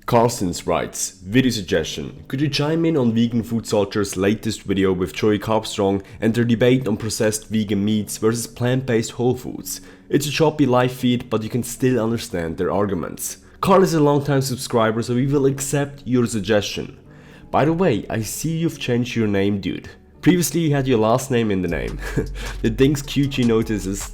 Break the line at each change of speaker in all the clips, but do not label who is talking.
Carstens writes, video suggestion, could you chime in on Vegan Footsoldier's latest video with Joey Carbstrong and their debate on processed vegan meats versus plant-based whole foods? It's a choppy live feed, but you can still understand their arguments. Carl is a long-time subscriber, so we will accept your suggestion. By the way, I see you've changed your name, dude. Previously you had your last name in the name. The things QG notices.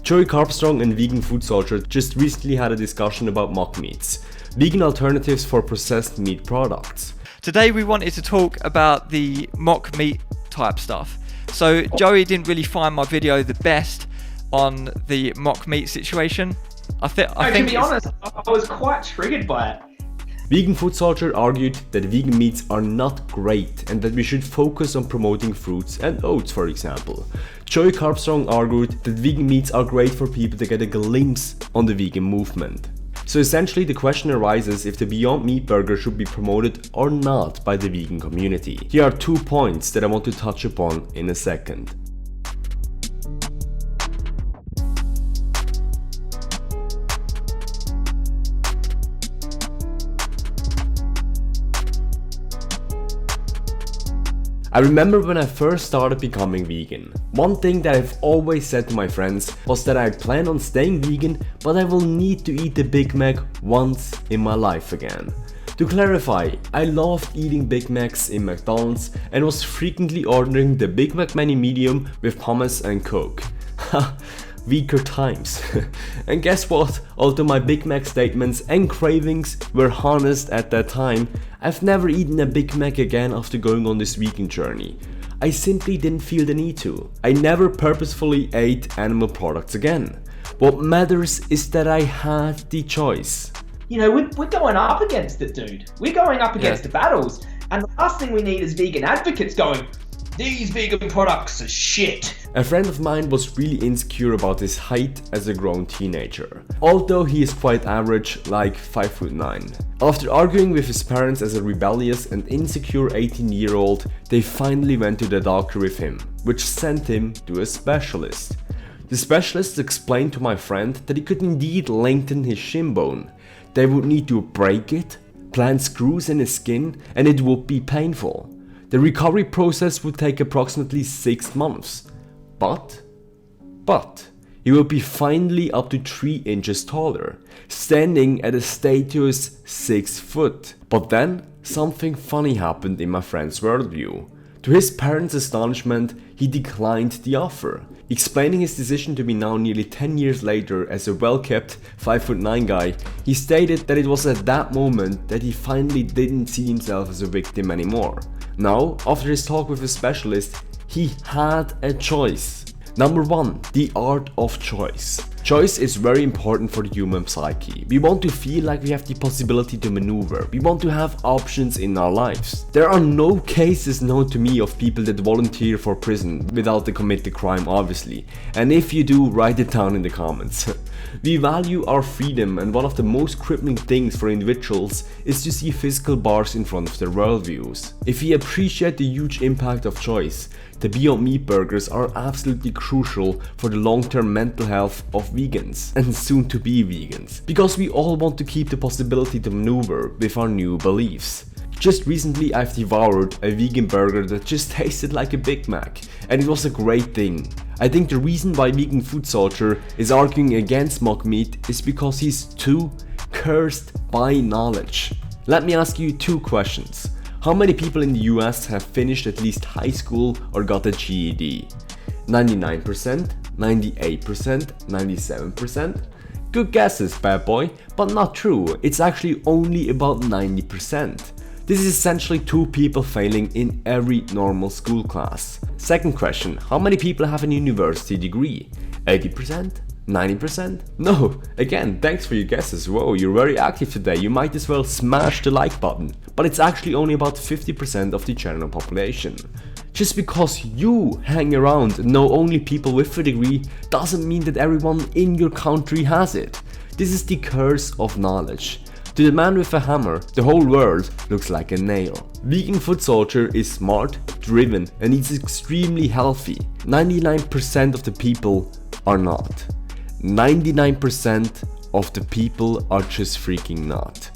Joey Carbstrong and Vegan Footsoldier just recently had a discussion about mock meats, vegan alternatives for processed meat products.
Today we wanted to talk about the mock meat type stuff. So Joey didn't really find my video the best on the mock meat situation. I think
to be honest, I was quite triggered by it.
Vegan Footsoldier argued that vegan meats are not great and that we should focus on promoting fruits and oats, for example. Joey Carbstrong argued that vegan meats are great for people to get a glimpse on the vegan movement. So essentially the question arises if the Beyond Meat burger should be promoted or not by the vegan community. Here are 2 points that I want to touch upon in a second. I remember when I first started becoming vegan. One thing that I've always said to my friends was that I plan on staying vegan, but I will need to eat the Big Mac once in my life again. To clarify, I loved eating Big Macs in McDonalds and was frequently ordering the Big Mac Mini Medium with pommes and Coke. Weaker times. And guess what? Although my Big Mac statements and cravings were harnessed at that time, I've never eaten a Big Mac again after going on this vegan journey. I simply didn't feel the need to. I never purposefully ate animal products again. What matters is that I had the choice.
You know, we're going up against it, dude. We're going up against the battles. And the last thing we need is vegan advocates going, these vegan products are shit.
A friend of mine was really insecure about his height as a grown teenager, although he is quite average, like 5'9". After arguing with his parents as a rebellious and insecure 18-year-old, they finally went to the doctor with him, which sent him to a specialist. The specialist explained to my friend that he could indeed lengthen his shin bone. They would need to break it, plant screws in his skin, and it would be painful. The recovery process would take approximately 6 months. But he will be finally up to 3 inches taller, standing at a status 6 foot. But then something funny happened in my friend's worldview. To his parents' astonishment, he declined the offer. Explaining his decision to me now nearly 10 years later as a well-kept 5'9" guy, he stated that it was at that moment that he finally didn't see himself as a victim anymore. Now, after his talk with a specialist, he had a choice. Number 1. The art of choice. Choice is very important for the human psyche. We want to feel like we have the possibility to maneuver. We want to have options in our lives. There are no cases known to me of people that volunteer for prison without they commit the crime, obviously. And if you do, write it down in the comments. We value our freedom, and one of the most crippling things for individuals is to see physical bars in front of their worldviews. If we appreciate the huge impact of choice, the Beyond Meat burgers are absolutely crucial for the long-term mental health of vegans and soon to be vegans, because we all want to keep the possibility to maneuver with our new beliefs. Just recently I've devoured a vegan burger that just tasted like a Big Mac, and it was a great thing. I think the reason why Vegan Footsoldier is arguing against mock meat is because he's too cursed by knowledge. Let me ask you 2 questions. How many people in the US have finished at least high school or got a GED? 99%, 98%, 97%? Good guesses, bad boy, but not true. It's actually only about 90%. This is essentially 2 people failing in every normal school class. Second question, how many people have a university degree? 80%? 90%? No, again, thanks for your guesses. Whoa, you're very active today. You might as well smash the like button. But it's actually only about 50% of the general population. Just because you hang around and know only people with a degree doesn't mean that everyone in your country has it. This is the curse of knowledge. To the man with a hammer, the whole world looks like a nail. Vegan Footsoldier is smart, driven, and eats extremely healthy. 99% of the people are not. 99% of the people are just freaking not.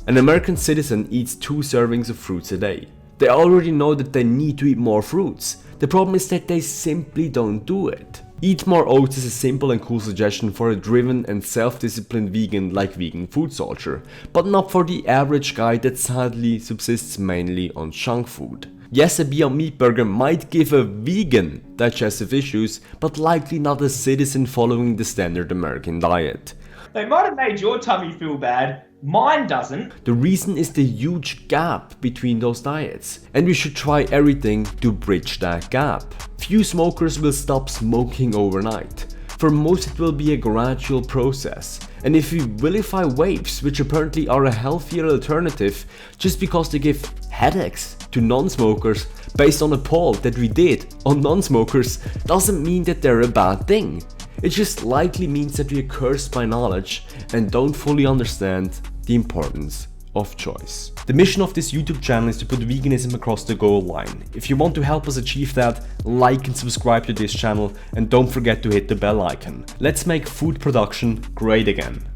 An American citizen eats 2 servings of fruits a day. They already know that they need to eat more fruits. The problem is that they simply don't do it. Eat more oats is a simple and cool suggestion for a driven and self-disciplined vegan like Vegan Footsoldier, but not for the average guy that sadly subsists mainly on junk food. Yes, a Beyond Meat burger might give a vegan digestive issues, but likely not a citizen following the standard American diet.
They might have made your tummy feel bad, mine doesn't.
The reason is the huge gap between those diets, and we should try everything to bridge that gap. Few smokers will stop smoking overnight. For most it will be a gradual process, and if we vilify vapes, which apparently are a healthier alternative just because they give headaches to non-smokers based on a poll that we did on non-smokers, doesn't mean that they're a bad thing. It just likely means that we are cursed by knowledge and don't fully understand the importance of choice. The mission of this YouTube channel is to put veganism across the goal line. If you want to help us achieve that, like and subscribe to this channel and don't forget to hit the bell icon. Let's make food production great again.